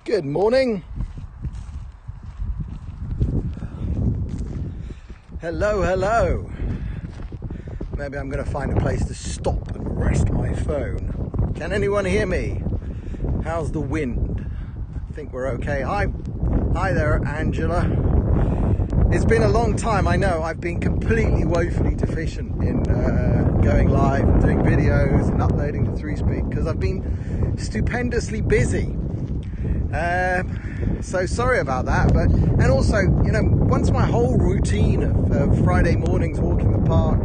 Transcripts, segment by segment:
Good morning. Hello. Maybe I'm going to find a place to stop and rest my phone. Can anyone hear me? How's the wind? I think we're okay. Hi there, Angela. It's been a long time, I know. I've been completely woefully deficient in going live and doing videos and uploading to 3Speak because I've been stupendously busy. So sorry about that, and also, once my whole routine of Friday mornings walking the park,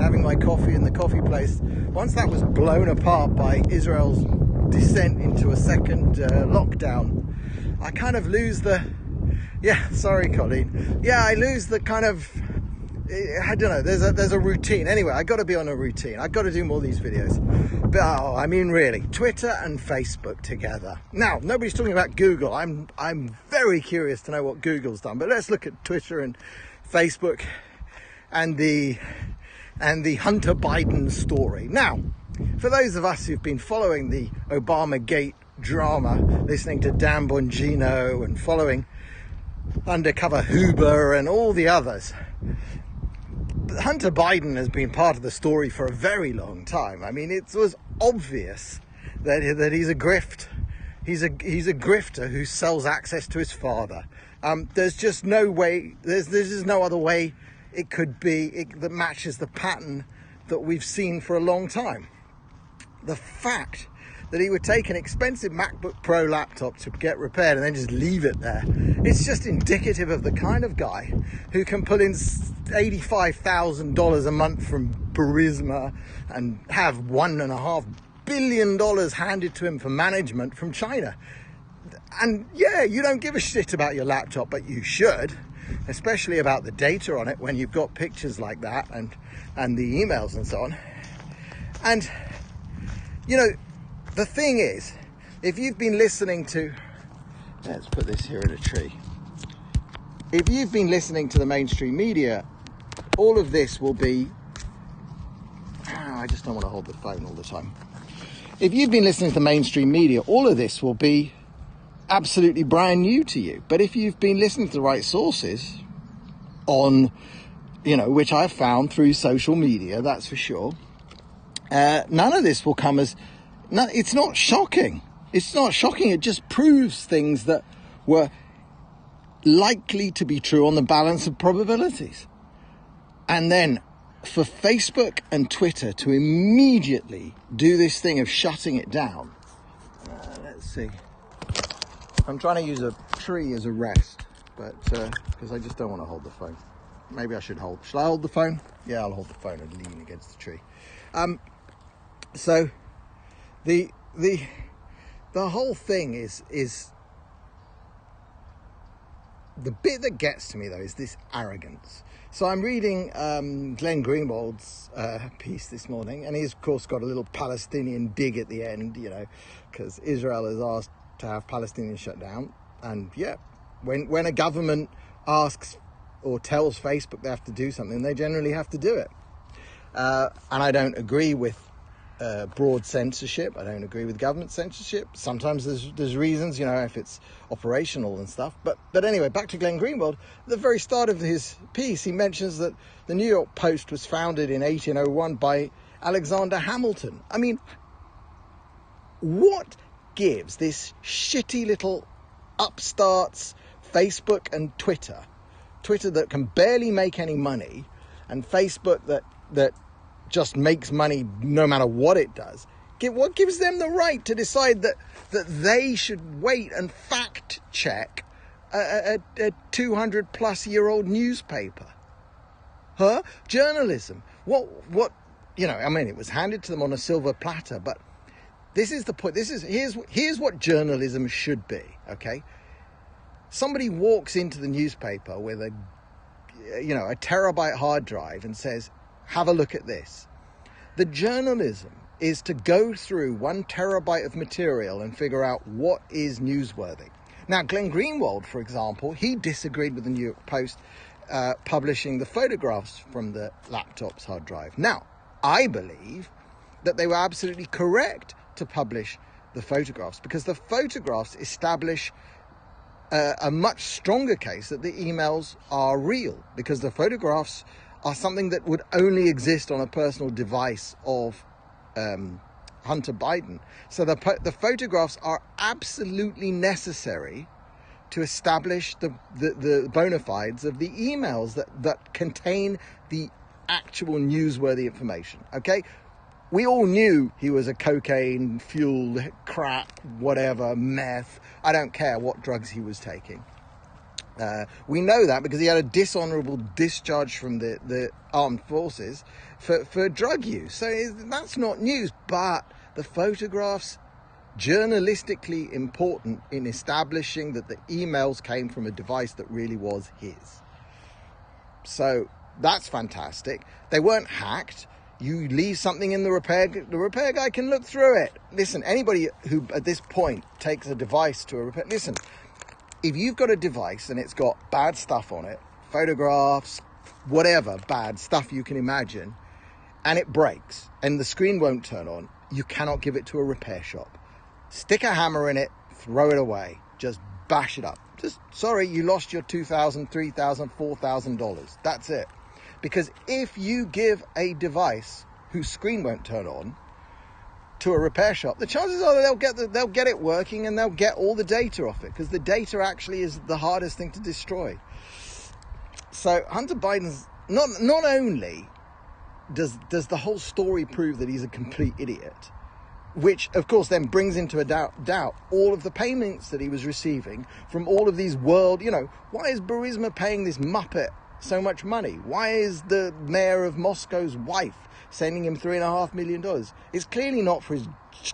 having my coffee in the coffee place, once that was blown apart by Israel's descent into a second lockdown, I kind of lose sorry Colleen, I lose the kind of, I don't know, there's a routine. Anyway, I got to be on a routine. I got to do more of these videos. But really, Twitter and Facebook together. Now, nobody's talking about Google. I'm very curious to know what Google's done. But let's look at Twitter and Facebook and the Hunter Biden story. Now, for those of us who've been following the Obamagate drama, listening to Dan Bongino and following Undercover Huber and all the others, Hunter Biden has been part of the story for a very long time. I mean, it was obvious that he's a grift. He's a grifter who sells access to his father. There's just no way. There's just no other way it could be that matches the pattern that we've seen for a long time. The fact that he would take an expensive MacBook Pro laptop to get repaired and then just leave it there, it's just indicative of the kind of guy who can pull in $85,000 a month from Burisma and have $1.5 billion handed to him for management from China. And yeah, you don't give a shit about your laptop, but you should, especially about the data on it when you've got pictures like that and the emails and so on. And the thing is, if you've been listening to, let's put this here in a tree. If you've been listening to the mainstream media, all of this will be, I just don't want to hold the phone all the time. If you've been listening to the mainstream media, all of this will be absolutely brand new to you. But if you've been listening to the right sources on, which I've found through social media, that's for sure, none of this will come as, no, it's not shocking. It's not shocking. It just proves things that were likely to be true on the balance of probabilities. And then for Facebook and Twitter to immediately do this thing of shutting it down. Let's see. I'm trying to use a tree as a rest, but because I just don't want to hold the phone. Maybe I should hold. Shall I hold the phone? Yeah, I'll hold the phone and lean against the tree. So the whole thing is the bit that gets to me though is this arrogance. So I'm reading Glenn Greenwald's piece this morning, and he's of course got a little Palestinian dig at the end, because Israel has asked to have Palestinians shut down. And yeah, when a government asks or tells Facebook they have to do something, they generally have to do it. And I don't agree with broad censorship. I don't agree with government censorship. Sometimes there's reasons, if it's operational and stuff. But anyway, back to Glenn Greenwald. At the very start of his piece, he mentions that the New York Post was founded in 1801 by Alexander Hamilton. I mean, what gives this shitty little upstarts Facebook and Twitter that can barely make any money, and Facebook that just makes money no matter what it does, what gives them the right to decide that they should wait and fact check a 200 plus year old newspaper? Journalism. What it was handed to them on a silver platter, but this is the point. Here's what journalism should be, okay? Somebody walks into the newspaper with a terabyte hard drive and says, have a look at this. The journalism is to go through 1 terabyte of material and figure out what is newsworthy. Now, Glenn Greenwald, for example, he disagreed with the New York Post publishing the photographs from the laptop's hard drive. Now, I believe that they were absolutely correct to publish the photographs, because the photographs establish a much stronger case that the emails are real, because the photographs are something that would only exist on a personal device of Hunter Biden. So the photographs are absolutely necessary to establish the bona fides of the emails that contain the actual newsworthy information. Okay, we all knew he was a cocaine-fueled crack, whatever, meth. I don't care what drugs he was taking. We know that because he had a dishonorable discharge from the armed forces for drug use. So that's not news, but the photographs, journalistically important in establishing that the emails came from a device that really was his. So that's fantastic. They weren't hacked. You leave something in the repair guy can look through it. Listen, anybody who at this point takes a device to a repair, listen, if you've got a device and it's got bad stuff on it, photographs, whatever bad stuff you can imagine, and it breaks and the screen won't turn on, you cannot give it to a repair shop. Stick a hammer in it, throw it away, just bash it up. Just, sorry, you lost your $2,000, $3,000, $4,000. That's it. Because if you give a device whose screen won't turn on to a repair shop, the chances are that they'll get it working and they'll get all the data off it, because the data actually is the hardest thing to destroy. So Hunter Biden's not only does the whole story prove that he's a complete idiot, which of course then brings into a doubt all of the payments that he was receiving from all of these why is Burisma paying this muppet so much money? Why is the mayor of Moscow's wife sending him $3.5 million? It's clearly not for his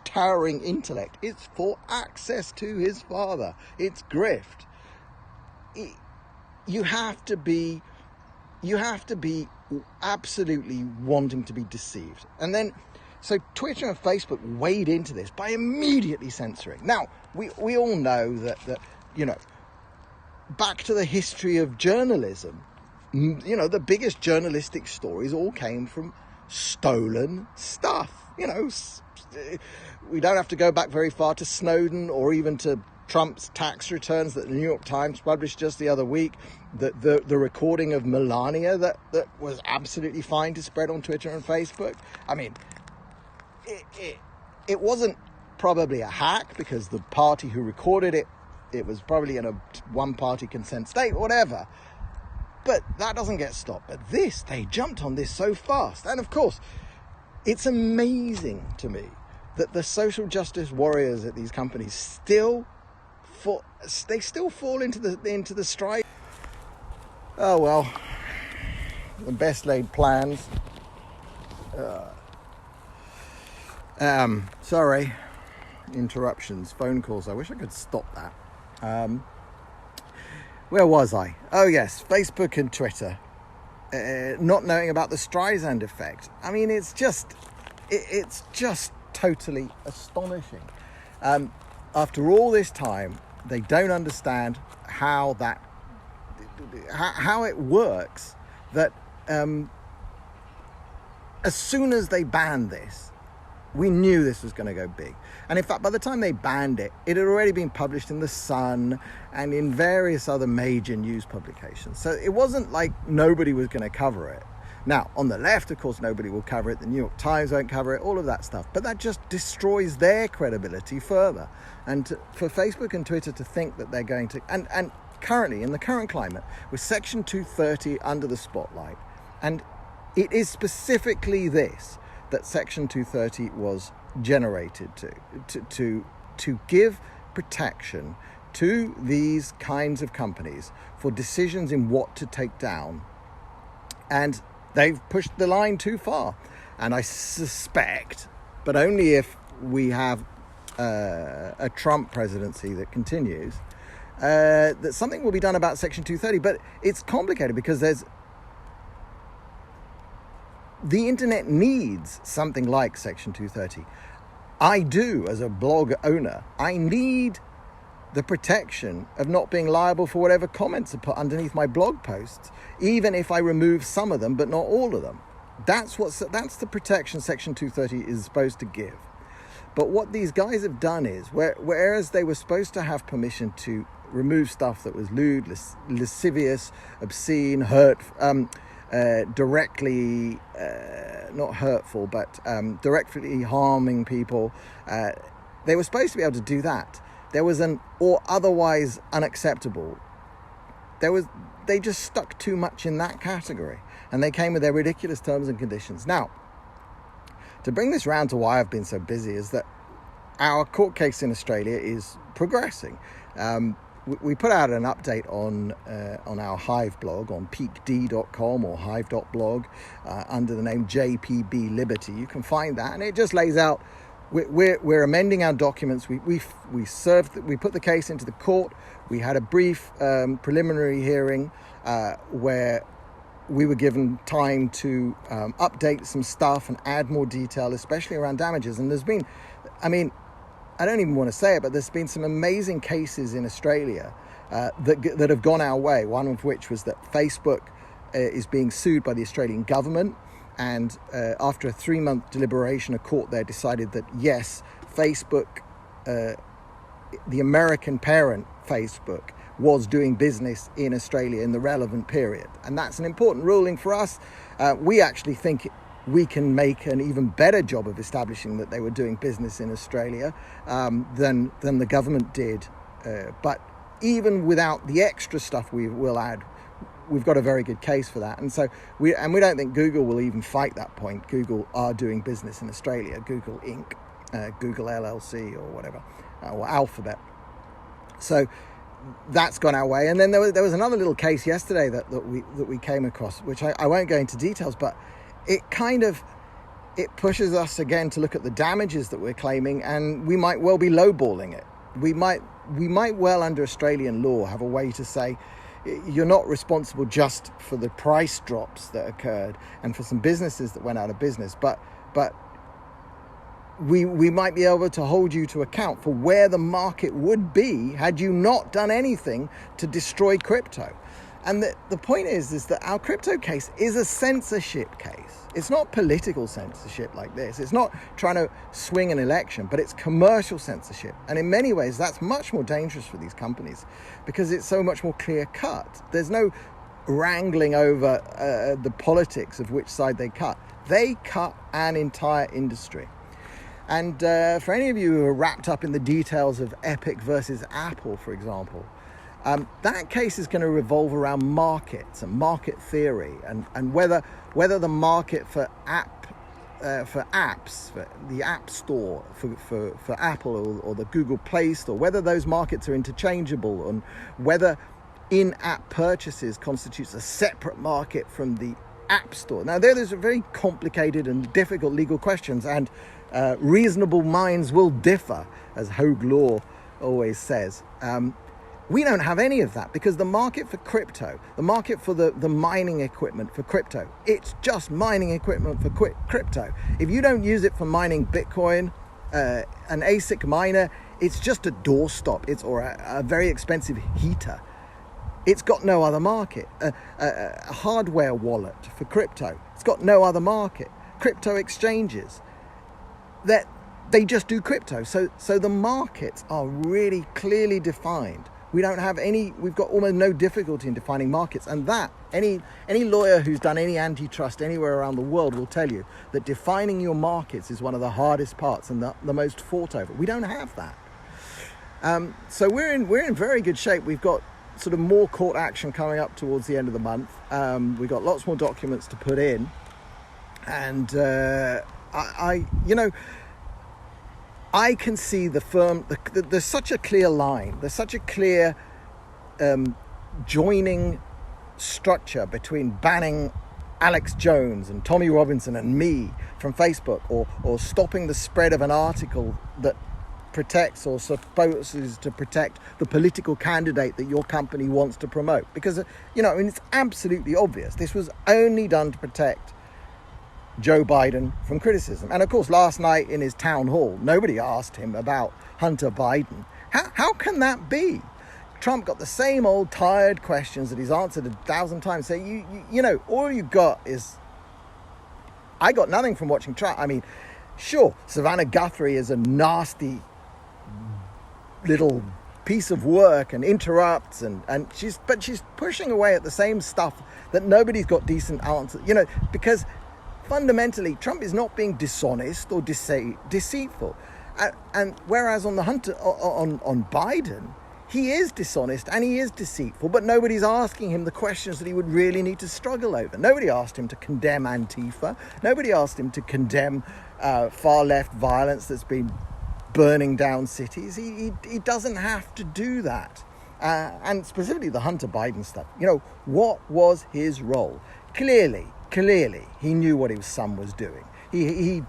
towering intellect. It's for access to his father. It's grift. You have to be absolutely wanting to be deceived. And then, so Twitter and Facebook wade into this by immediately censoring. Now, we all know that back to the history of journalism, the biggest journalistic stories all came from stolen stuff. We don't have to go back very far to Snowden or even to Trump's tax returns that the New York Times published just the other week. The recording of Melania that was absolutely fine to spread on Twitter and Facebook. I mean, it wasn't probably a hack, because the party who recorded it was probably in a one-party consent state or whatever. But that doesn't get stopped. But they jumped on this so fast. And of course, it's amazing to me that the social justice warriors at these companies still fall into the stride. Oh well, the best laid plans. Sorry, interruptions, phone calls. I wish I could stop that. Where was I? Oh yes, Facebook and Twitter. Not knowing about the Streisand effect. I mean, it's just totally astonishing. After all this time, they don't understand how it works. That as soon as they banned this, we knew this was going to go big. And in fact, by the time they banned it, it had already been published in The Sun and in various other major news publications. So it wasn't like nobody was going to cover it. Now, on the left, of course, nobody will cover it. The New York Times won't cover it, all of that stuff. But that just destroys their credibility further. And for Facebook and Twitter to think that they're going to... And currently, in the current climate, with Section 230 under the spotlight, and it is specifically this that Section 230 was generated to give protection to these kinds of companies for decisions in what to take down. And they've pushed the line too far. And I suspect, but only if we have a Trump presidency that continues, that something will be done about Section 230. But it's complicated because the internet needs something like Section 230. I do, as a blog owner, I need the protection of not being liable for whatever comments are put underneath my blog posts, even if I remove some of them, but not all of them. That's the protection Section 230 is supposed to give. But what these guys have done is, whereas they were supposed to have permission to remove stuff that was lewd, lascivious, obscene, directly, not hurtful, but directly harming people, they were supposed to be able to do that. There was an or otherwise unacceptable. They just stuck too much in that category, and they came with their ridiculous terms and conditions. Now, to bring this round to why I've been so busy is that our court case in Australia is progressing. We put out an update on our Hive blog on peakd.com or hive.blog under the name JPB Liberty. You can find that, and it just lays out we're amending our documents. We put the case into the court. We had a brief preliminary hearing where we were given time to update some stuff and add more detail, especially around damages. And there's been, I don't even want to say it, but there's been some amazing cases in Australia that have gone our way. One of which was that Facebook is being sued by the Australian government. And after a 3-month deliberation, a court there decided that, yes, Facebook, the American parent Facebook, was doing business in Australia in the relevant period. And that's an important ruling for us. We actually think we can make an even better job of establishing that they were doing business in Australia than the government did. But even without the extra stuff we will add, we've got a very good case for that. And so we don't think Google will even fight that point. Google are doing business in Australia, Google Inc., Google LLC or whatever, or Alphabet. So that's gone our way. And then there was another little case yesterday that we came across, which I won't go into details, but it pushes us again to look at the damages that we're claiming, and we might well be lowballing it. We might well, under Australian law, have a way to say you're not responsible just for the price drops that occurred and for some businesses that went out of business, but we might be able to hold you to account for where the market would be had you not done anything to destroy crypto. And the point is that our crypto case is a censorship case. It's not political censorship like this. It's not trying to swing an election, but it's commercial censorship. And in many ways, that's much more dangerous for these companies because it's so much more clear cut. There's no wrangling over the politics of which side they cut. They cut an entire industry. And for any of you who are wrapped up in the details of Epic versus Apple, for example, that case is going to revolve around markets and market theory and whether the market for apps, for the App Store, for Apple or the Google Play Store, whether those markets are interchangeable and whether in-app purchases constitutes a separate market from the App Store. Now, there's very complicated and difficult legal questions, and reasonable minds will differ, as Hogue Law always says. We don't have any of that because the market for crypto, the market for the mining equipment for crypto, it's just mining equipment for crypto. If you don't use it for mining Bitcoin, an ASIC miner, it's just a doorstop. Or a very expensive heater. It's got no other market. A hardware wallet for crypto, it's got no other market. Crypto exchanges, they just do crypto. So the markets are really clearly defined. We've got almost no difficulty in defining markets. And that, any lawyer who's done any antitrust anywhere around the world will tell you that defining your markets is one of the hardest parts and the most fought over. We don't have that. So we're in very good shape. We've got sort of more court action coming up towards the end of the month. We've got lots more documents to put in. And I can see the firm, there's such a clear line, there's such a clear joining structure between banning Alex Jones and Tommy Robinson and me from Facebook, or stopping the spread of an article that protects or supposes to protect the political candidate that your company wants to promote. Because, it's absolutely obvious. This was only done to protect Joe Biden from criticism. And of course, last night in his town hall, nobody asked him about Hunter Biden. How can that be? Trump got the same old tired questions that he's answered 1,000 times. So all you got is, I got nothing from watching Trump. Sure, Savannah Guthrie is a nasty little piece of work and interrupts, and she's pushing away at the same stuff that nobody's got decent answers, because fundamentally Trump is not being dishonest or deceitful, and whereas on Biden, he is dishonest and he is deceitful, but nobody's asking him the questions that he would really need to struggle over. Nobody asked him to condemn Antifa. Nobody asked him to condemn far-left violence that's been burning down cities. He doesn't have to do that. And specifically the Hunter Biden stuff. What was his role? Clearly, he knew what his son was doing. He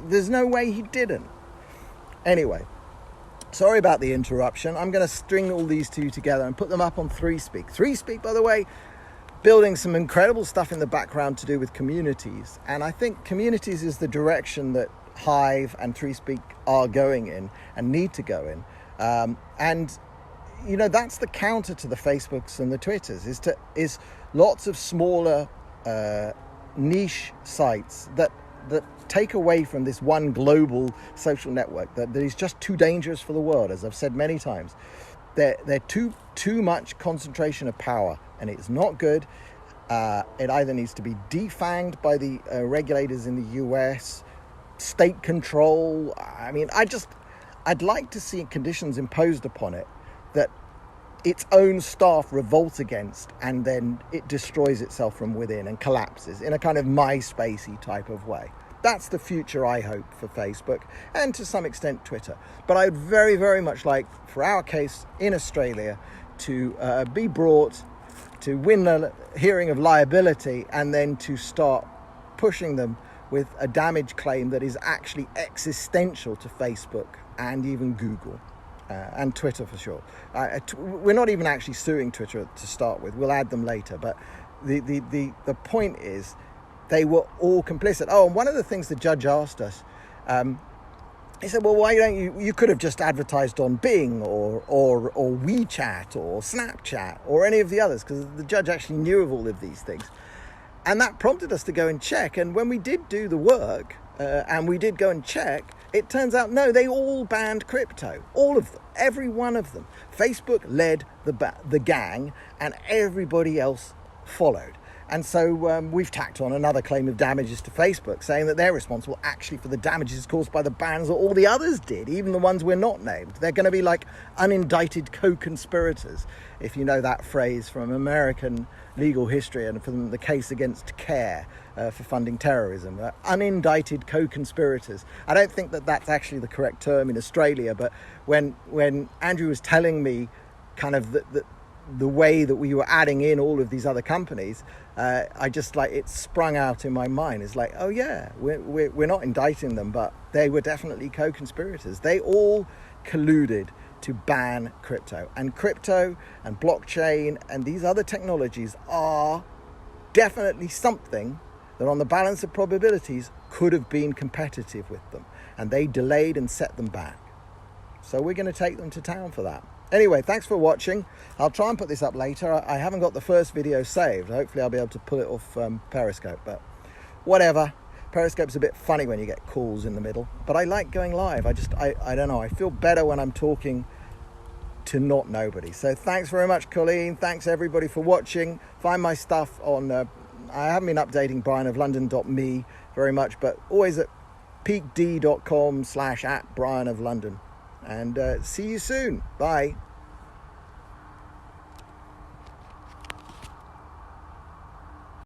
there's no way he didn't. Anyway. Sorry about the interruption. I'm going to string all these two together and put them up on 3Speak. 3Speak, by the way, building some incredible stuff in the background to do with communities. And I think communities is the direction that Hive and 3Speak are going in and need to go in. And that's the counter to the Facebooks and the Twitters, is lots of smaller niche sites that take away from this one global social network that is just too dangerous for the world. As I've said many times, they're too much concentration of power, and it's not good. It either needs to be defanged by the regulators in the US, state control. I mean, I'd like to see conditions imposed upon it that its own staff revolt against, and then it destroys itself from within and collapses in a kind of MySpacey type of way. That's the future, I hope, for Facebook and to some extent Twitter. But I'd very, very much like, for our case in Australia, to be brought to win a hearing of liability and then to start pushing them with a damage claim that is actually existential to Facebook and even Google. And Twitter for sure. We're not even actually suing Twitter to start with. We'll add them later. But the point is, they were all complicit. Oh, and one of the things the judge asked us, he said, well, why don't you could have just advertised on Bing or WeChat or Snapchat or any of the others, because the judge actually knew of all of these things. And that prompted us to go and check. And when we did do the work, and we did go and check, it turns out, no, they all banned crypto. All of them. Every one of them. Facebook led the gang, and everybody else followed. And so we've tacked on another claim of damages to Facebook, saying that they're responsible actually for the damages caused by the bans that all the others did, even the ones we're not named. They're going to be like unindicted co-conspirators, if you know that phrase from American legal history and from the case against CARE for funding terrorism. Unindicted co-conspirators. I don't think that that's actually the correct term in Australia, but when Andrew was telling me kind of the way that we were adding in all of these other companies, I just it sprung out in my mind. It's like, oh yeah, we're not indicting them, but they were definitely co-conspirators. They all colluded to ban crypto, and blockchain and these other technologies are definitely something that on the balance of probabilities could have been competitive with them, and they delayed and set them back. So we're going to take them to town for that. Anyway, thanks for watching. I'll try and put this up later. I haven't got the first video saved. Hopefully I'll be able to pull it off Periscope, but whatever. Periscope's a bit funny when you get calls in the middle, but I like going live. I don't know. I feel better when I'm talking to not nobody. So thanks very much, Colleen. Thanks everybody for watching. Find my stuff on, I haven't been updating brianoflondon.me very much, but always at peakd.com/@brianoflondon. And see you soon. Bye.